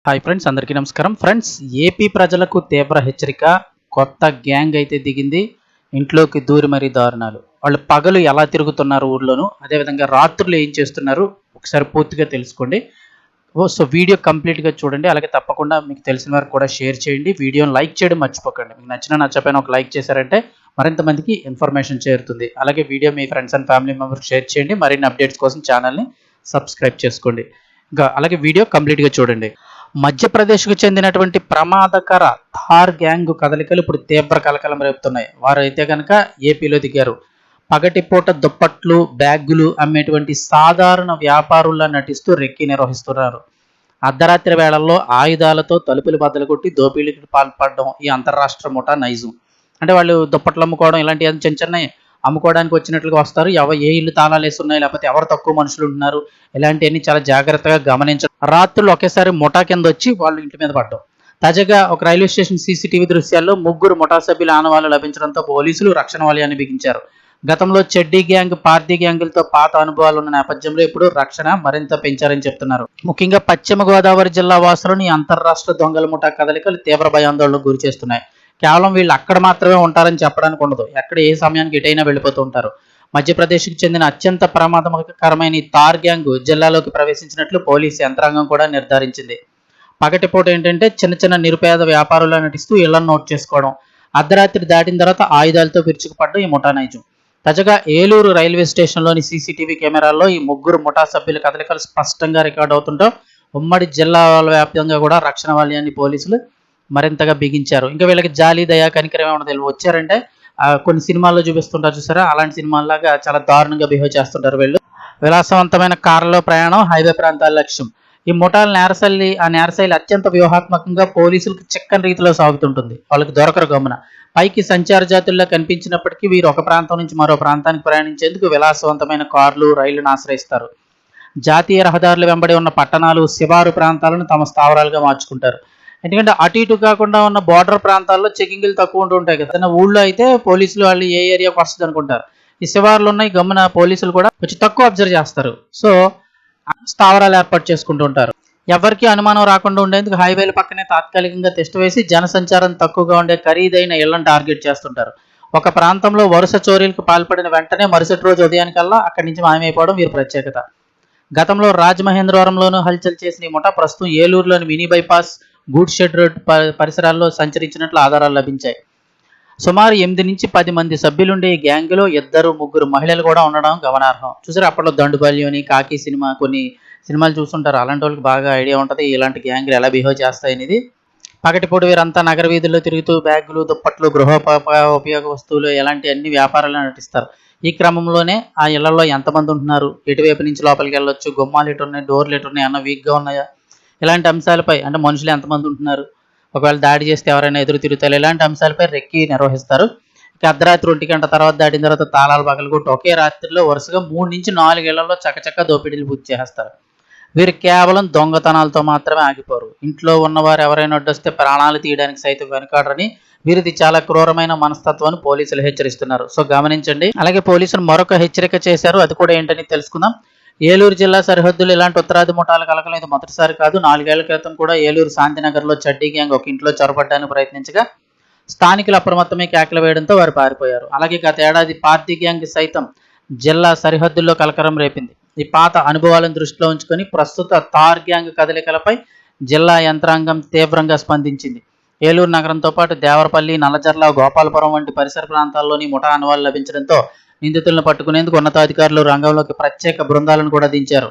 Hi friends, అందరికీ నమస్కారం. Friends, AP ప్రజలకు తీవ్ర హెచ్చరిక. కొత్త గ్యాంగ్ అయితే దిగింది. ఇంట్లోకి దూరి మరీ దారుణాలు. వాళ్ళు పగలు ఎలా తిరుగుతున్నారు ఊర్లోను, అదేవిధంగా రాత్రులు ఏం చేస్తున్నారు ఒకసారి పూర్తిగా తెలుసుకోండి. సో వీడియో కంప్లీట్గా చూడండి. అలాగే తప్పకుండా మీకు తెలిసిన వారికి కూడా షేర్ చేయండి. వీడియోని లైక్ చేయడం మర్చిపోకండి. మీకు నచ్చకపోయినా ఒక లైక్ చేశారంటే మరింత మందికి ఇన్ఫర్మేషన్ చేరుతుంది. అలాగే video me friends and family members share చేయండి. మరిన్ని అప్డేట్స్ కోసం ఛానల్ని సబ్స్క్రైబ్ చేసుకోండి. ఇంకా అలాగే వీడియో కంప్లీట్గా చూడండి. మధ్యప్రదేశ్కు చెందినటువంటి ప్రమాదకర థార్ గ్యాంగ్ కదలికలు ఇప్పుడు తీవ్ర కలకలం రేపుతున్నాయి. వారు అయితే కనుక ఏపీలో దిగారు. పగటిపూట దుప్పట్లు, బ్యాగులు అమ్మేటువంటి సాధారణ వ్యాపారుల్లా నటిస్తూ రెక్కి నిర్వహిస్తున్నారు. అర్ధరాత్రి వేళల్లో ఆయుధాలతో తలుపులు బద్దలు కొట్టి దోపిడీకి పాల్పడడం ఈ అంతర్రాష్ట్ర ముఠా నైజం. అంటే వాళ్ళు దుప్పట్లు అమ్ముకోవడం ఇలాంటి చిన్న చిన్న అమ్ముకోవడానికి వచ్చినట్లుగా వస్తారు. ఏ ఇల్లు తాళాలు వేసి ఉన్నాయి, లేకపోతే ఎవరు తక్కువ మనుషులు ఉంటున్నారు, ఇలాంటివన్నీ చాలా జాగ్రత్తగా గమనించడం. రాత్రులు ఒకేసారి ముఠా కింద వచ్చి వాళ్ళు ఇంటి మీద పడ్డం. తాజాగా ఒక రైల్వే స్టేషన్ సీసీటీవీ దృశ్యాల్లో ముగ్గురు ముఠా సభ్యుల ఆనవాళ్లు లభించడంతో పోలీసులు రక్షణ వలయాన్ని బిగించారు. గతంలో చెడ్డీ గ్యాంగ్, పార్టీ గ్యాంగులతో పాత అనుభవాలు ఉన్న నేపథ్యంలో ఇప్పుడు రక్షణ మరింత పెంచారని చెప్తున్నారు. ముఖ్యంగా పశ్చిమ గోదావరి జిల్లా వాసులను ఈ అంతర్రాష్ట్ర దొంగల ముఠా కదలికలు తీవ్ర భయాందోళనకు గురి చేస్తున్నాయి. కేవలం వీళ్ళు అక్కడ మాత్రమే ఉంటారని చెప్పడానికి ఉండదు. ఎక్కడ ఏ సమయానికి ఎటైనా వెళ్ళిపోతూ ఉంటారు. మధ్యప్రదేశ్కి చెందిన అత్యంత ప్రమాదకరమైన ఈ తార్ గ్యాంగ్ జిల్లాలోకి ప్రవేశించినట్లు పోలీసు యంత్రాంగం కూడా నిర్ధారించింది. పగటిపూట ఏంటంటే చిన్న చిన్న నిరుపేద వ్యాపారులను నటిస్తూ ఇళ్లను నోట్ చేసుకోవడం, అర్ధరాత్రి దాటిన తర్వాత ఆయుధాలతో విరుచుకుపడడం ఈ ముఠా నైజం. తాజాగా ఏలూరు రైల్వే స్టేషన్లోని సీసీటీవీ కెమెరాల్లో ఈ ముగ్గురు ముఠా సభ్యుల కదలికలు స్పష్టంగా రికార్డు అవుతుంటో ఉమ్మడి జిల్లాల వ్యాప్తంగా కూడా రక్షణ వలయాన్ని పోలీసులు మరింతగా బిగించారు. ఇంకా వీళ్ళకి జాలి, దయా, కనికరం ఏమన్నా తెలియదు. వచ్చారంటే కొన్ని సినిమాల్లో చూపిస్తుంటారు చూసారా, అలాంటి సినిమాల్లాగా చాలా దారుణంగా బిహేవ్ చేస్తుంటారు వీళ్ళు. విలాసవంతమైన కారులో ప్రయాణం హైవే ప్రాంతాల లక్ష్యం. ఈ ముఠాల నేరశైలి అత్యంత వ్యూహాత్మకంగా పోలీసులకు చిక్కని రీతిలో సాగుతుంటుంది. వాళ్ళకి దొరకరు గమ్మున. పైకి సంచార జాతుల్లో కనిపించినప్పటికీ వీరు ఒక ప్రాంతం నుంచి మరో ప్రాంతానికి ప్రయాణించేందుకు విలాసవంతమైన కార్లు, రైళ్లను ఆశ్రయిస్తారు. జాతీయ రహదారుల వెంబడి ఉన్న పట్టణాలు, శివారు ప్రాంతాలను తమ స్థావరాలుగా మార్చుకుంటారు. ఎందుకంటే అటు ఇటు కాకుండా ఉన్న బార్డర్ ప్రాంతాల్లో చెకింగ్లు తక్కువ ఉంటూ ఉంటాయి కదా. ఊళ్ళో అయితే పోలీసులు వాళ్ళు ఏ ఏరియాకి వస్తుంది అనుకుంటారు. ఈ శివార్లు ఉన్నాయి గమ్మున పోలీసులు కూడా కొంచెం తక్కువ అబ్జర్వ్ చేస్తారు. సో స్థావరాలు ఏర్పాటు చేసుకుంటూ ఉంటారు. ఎవరికి అనుమానం రాకుండా ఉండేందుకు హైవేల పక్కనే తాత్కాలికంగా టెస్ట్ వేసి జనసంచారం తక్కువగా ఉండే ఖరీదైన ఇళ్లను టార్గెట్ చేస్తుంటారు. ఒక ప్రాంతంలో వరుస చోరీలకు పాల్పడిన వెంటనే మరుసటి రోజు ఉదయానికల్లా అక్కడి నుంచి మాయమైపోవడం వీరి ప్రత్యేకత. గతంలో రాజమహేంద్రవరంలోనూ హల్చల్ చేసిన ఈ ముఠా ప్రస్తుతం ఏలూరులోని మినీ బైపాస్, గూడ్ షెడ్ రోడ్ పరిసరాల్లో సంచరించినట్లు ఆధారాలు లభించాయి. సుమారు 8 నుంచి 10 మంది సభ్యులుండే ఈ గ్యాంగ్లో 2-3 మహిళలు కూడా ఉండడం గమనార్హం. చూసారు, అప్పట్లో దండుబాల్యం అని, కాకి సినిమా, కొన్ని సినిమాలు చూస్తుంటారు. అలాంటి వాళ్ళకి బాగా ఐడియా ఉంటుంది ఇలాంటి గ్యాంగ్లు ఎలా బిహేవ్ చేస్తాయనేది. పగటిపూట వీరంతా నగర వీధుల్లో తిరుగుతూ బ్యాగులు, దుప్పట్లు, ఉపయోగ వస్తువులు ఇలాంటి అన్ని వ్యాపారాలు నటిస్తారు. ఈ క్రమంలోనే ఆ ఇళ్లలో ఎంతమంది ఉంటున్నారు, ఎటువైపు నుంచి లోపలికి వెళ్ళొచ్చు, గుమ్మాలు ఎటు ఉన్నాయి, డోర్లు ఎటు ఉన్నాయి, అన్న వీక్గా ఉన్నాయా, ఇలాంటి అంశాలపై, అంటే మనుషులు ఎంతమంది ఉంటున్నారు, ఒకవేళ దాడి చేస్తే ఎవరైనా ఎదురు తిరుగుతారు, ఇలాంటి అంశాలపై రెక్కి నిర్వహిస్తారు. ఇక అర్ధరాత్రి 1 గంట తర్వాత దాటిన తర్వాత తాళాలు పగలగొట్టి ఒకే రాత్రిలో వరుసగా 3 నుంచి 4 ఏళ్లలో చకచక్క దోపిడీలు పూర్తి చేస్తారు. వీరు కేవలం దొంగతనాలతో మాత్రమే ఆగిపోరు. ఇంట్లో ఉన్నవారు ఎవరైనా అడ్డొస్తే ప్రాణాలు తీయడానికి సైతం వెనుకాడరని, వీరిది చాలా క్రూరమైన మనస్తత్వాన్ని పోలీసులు హెచ్చరిస్తున్నారు. సో గమనించండి. అలాగే పోలీసులు మరొక హెచ్చరిక చేశారు. అది కూడా ఏంటని తెలుసుకుందాం. ఏలూరు జిల్లా సరిహద్దులు ఇలాంటి ఉత్తరాది ముఠాల కలకలం ఇది మొదటిసారి కాదు. 4 ఏళ్ల క్రితం కూడా ఏలూరు శాంతినగర్లో చెడ్డీ గ్యాంగ్ ఒక ఇంట్లో చొరబడ్డానికి ప్రయత్నించగా స్థానికులు అప్రమత్తమై కేకలు వేయడంతో వారు పారిపోయారు. అలాగే గత ఏడాది పార్టీ గ్యాంగ్ సైతం జిల్లా సరిహద్దుల్లో కలకలం రేపింది. ఈ పాత అనుభవాలను దృష్టిలో ఉంచుకొని ప్రస్తుత తార్ గ్యాంగ్ కదలికలపై జిల్లా యంత్రాంగం తీవ్రంగా స్పందించింది. ఏలూరు నగరంతో పాటు దేవరపల్లి, నల్లజర్ల, గోపాలపురం వంటి పరిసర ప్రాంతాల్లోని ముఠా ఆనవాళ్లు లభించడంతో నిందితులను పట్టుకునేందుకు ఉన్నతాధికారులు రంగంలోకి ప్రత్యేక బృందాలను కూడా దించారు.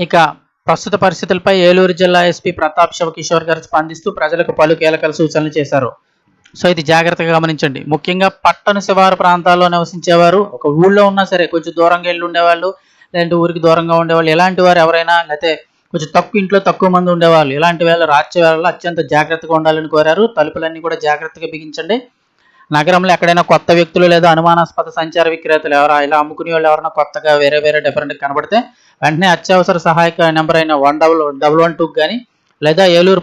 ఇక ప్రస్తుత పరిస్థితులపై ఏలూరు జిల్లా ఎస్పీ ప్రతాప్ శివకిషోర్ గారు స్పందిస్తూ ప్రజలకు పలు కీలక సూచనలు చేశారు. సో ఇది జాగ్రత్తగా గమనించండి. ముఖ్యంగా పట్టణ శివారు ప్రాంతాల్లో నివసించేవారు, ఒక ఊళ్ళో ఉన్నా సరే కొంచెం దూరంగా వెళ్ళి ఉండేవాళ్ళు, లేదంటే ఊరికి దూరంగా ఉండేవాళ్ళు, ఇలాంటి వారు ఎవరైనా, లేకపోతే కొంచెం ఇంట్లో తక్కువ మంది ఉండేవాళ్ళు, ఇలాంటి వేళ రాత్రి వేళల్లో అత్యంత జాగ్రత్తగా ఉండాలని కోరారు. తలుపులన్నీ కూడా జాగ్రత్తగా బిగించండి. నగరంలో ఎక్కడైనా కొత్త వ్యక్తులు లేదా అనుమానాస్పద సంచార విక్రేతలు ఇలా అమ్ముకునే వాళ్ళు ఎవరైనా కొత్తగా వేరే డిఫరెంట్ కనబడితే వెంటనే అత్యవసర సహాయక నెంబర్ అయిన 11112 కానీ, లేదా ఏలూరు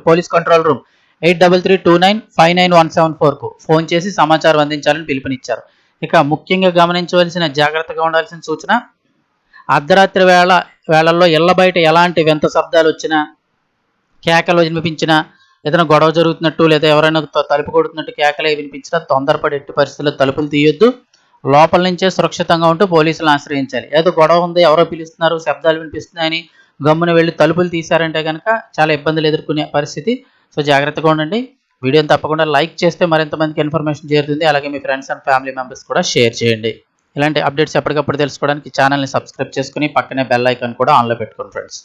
పోలీస్ కంట్రోల్ రూమ్ 8332959174కు ఫోన్ చేసి సమాచారం అందించాలని పిలుపునిచ్చారు. ఇక ముఖ్యంగా గమనించవలసిన, జాగ్రత్తగా ఉండాల్సిన సూచన, అర్ధరాత్రి వేళల్లో ఇళ్ల బయట ఎలాంటి వింత శబ్దాలు వచ్చినా, కేకలు వినిపించినా, ఏదైనా గొడవ జరుగుతున్నట్టు లేదా ఎవరైనా తలుపు కొడుతున్నట్టు కేకలే వినిపించినా తొందరపడి ఎట్టి పరిస్థితుల్లో తలుపులు తీయొద్దు. లోపల నుంచే సురక్షితంగా ఉంటూ పోలీసులను ఆశ్రయించాలి. ఏదో గొడవ ఉంది, ఎవరో పిలుస్తున్నారు, శబ్దాలు వినిపిస్తున్నాయని గమ్మున వెళ్ళి తలుపులు తీశారంటే కనుక చాలా ఇబ్బందులు ఎదుర్కొనే పరిస్థితి. సో జాగ్రత్తగా ఉండండి. వీడియోని తప్పకుండా లైక్ చేస్తే మరింత మందికి ఇన్ఫర్మేషన్ చేరుతుంది. అలాగే మీ ఫ్రెండ్స్ అండ్ ఫ్యామిలీ మెంబర్స్ కూడా షేర్ చేయండి. ఇలాంటి అప్డేట్స్ ఎప్పటికప్పుడు తెలుసుకోవడానికి ఛానల్ని సబ్స్క్రైబ్ చేసుకుని పక్కనే బెల్ ఐకాన్ కూడా ఆన్లో పెట్టుకోండి ఫ్రెండ్స్.